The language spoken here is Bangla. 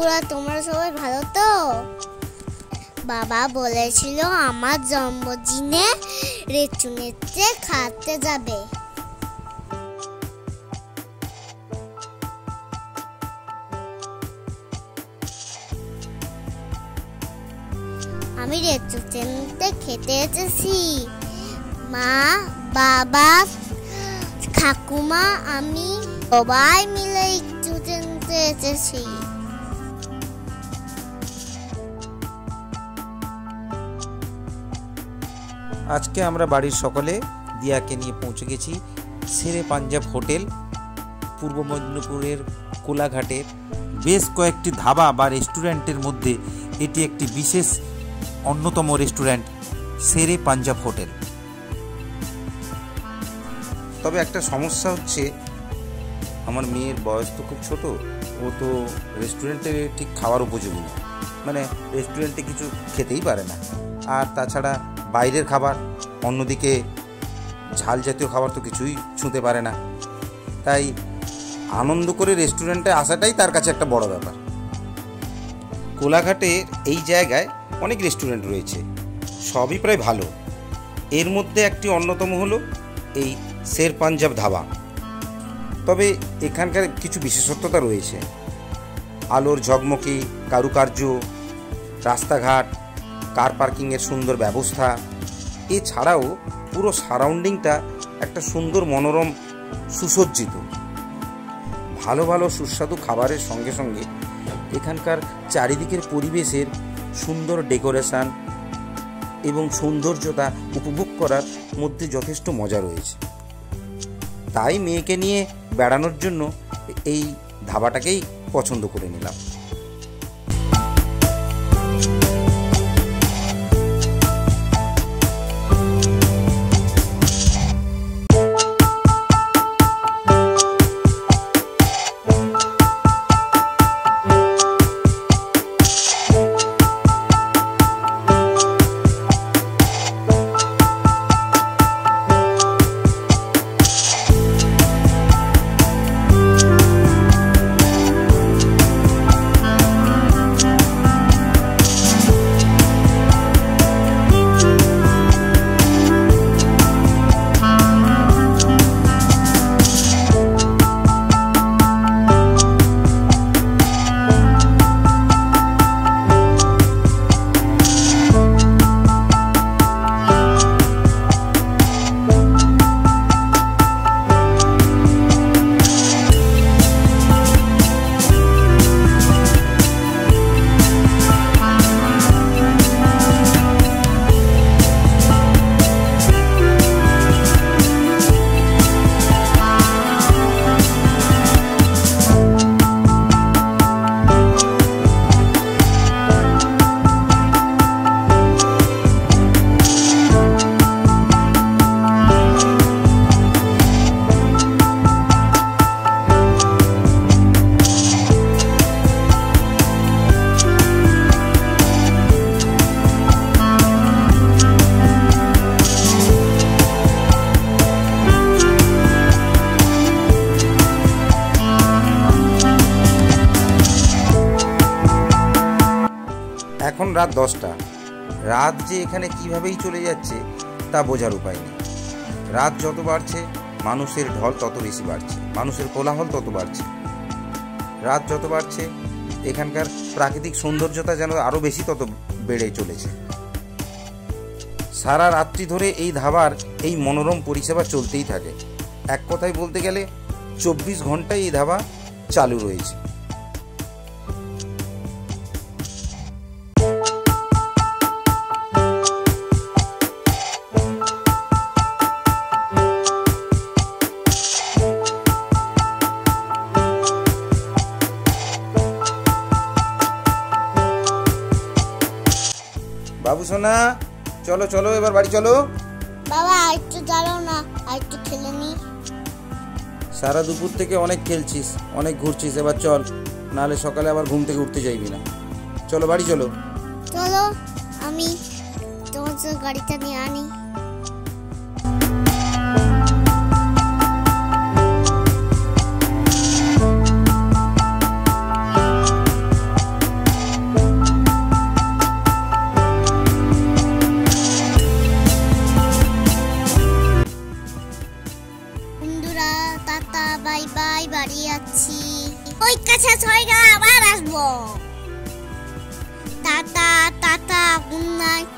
বন্ধুরা, তোমরা সবাই ভালো তো? বাবা বলেছিল আমার জন্মদিনে রেস্টুরেন্টে খেতে যাবে। আমি রেস্টুরেন্টে খেতে এসেছি। মা, বাবা, ঠাকুমা, আমি সবাই মিলে রেস্টুরেন্টে এসেছি। আজকে আমরা বাড়ির সকলে দিয়াকে নিয়ে পৌঁছে গেছি শেরে পাঞ্জাব হোটেল, পূর্ব মেদিনীপুরের কোলাঘাটের বেশ কয়েকটি ধাবা বা রেস্টুরেন্টের মধ্যে এটি একটি বিশেষ অন্যতম রেস্টুরেন্ট, শেরে পাঞ্জাব হোটেল। তবে একটা সমস্যা হচ্ছে, আমার মেয়ের বয়স তো খুব ছোট, ও তো রেস্টুরেন্টে ঠিক খাওয়ার উপযোগী না, মানে রেস্টুরেন্টে কিছু খেতেই পারে না। আর তাছাড়া বাইরের খাবার, অন্যদিকে ঝাল জাতীয় খাবার তো কিছুই ছুঁতে পারে না। তাই আনন্দ করে রেস্টুরেন্টে আসাটাই তার কাছে একটা বড় ব্যাপার। কোলাঘাটের এই জায়গায় অনেক রেস্টুরেন্ট রয়েছে, সবই প্রায় ভালো। এর মধ্যে একটি অন্যতম হলো এই শের পাঞ্জাব ধাবা। তবে এখানকার কিছু বিশেষত্বতা রয়েছে। আলোর ঝকমকি কারুকার্য, রাস্তাঘাট, কার পার্কিংয়ের সুন্দর ব্যবস্থা, এছাড়াও পুরো সারাউন্ডিংটা একটা সুন্দর মনোরম সুসজ্জিত। ভালো ভালো সুস্বাদু খাবারের সঙ্গে সঙ্গে এখানকার চারিদিকের পরিবেশের সুন্দর ডেকোরেশন এবং সৌন্দর্যতা উপভোগ করার মধ্যে যথেষ্ট মজা রয়েছে। তাই মেয়েকে নিয়ে বেড়ানোর জন্য এই ধাবাটাকেই পছন্দ করে নিলাম। এখন রাত 10টা। রাত যে এখানে কীভাবেই চলে যাচ্ছে তা বোঝার উপায় নেই। রাত যত বাড়ছে মানুষের ঢল তত বেশি বাড়ছে, মানুষের কোলাহল তত বাড়ছে। রাত যত বাড়ছে এখানকার প্রাকৃতিক সৌন্দর্যতা যেন আরও বেশি তত বেড়ে চলেছে। সারা রাত্রি ধরে এই ধাবার এই মনোরম পরিষেবা চলতেই থাকে। এক কথায় বলতে গেলে 24 ঘন্টায় এই ধাবা চালু রয়েছে। বাবু সোনা, চলো চলো এবার বাড়ি চলো। বাবা একটু দাঁড়াও না, একটু খেলে নি। সারা দুপুর থেকে অনেক খেলছিস, অনেক ঘুরছিস, এবার চল, নাহলে সকালে আবার ঘুম থেকে উঠতে চাইবি না। চলো বাড়ি চলো। চলো, আমি তোমার গাড়িটা নিয়ে আনি। Tata tata, good night.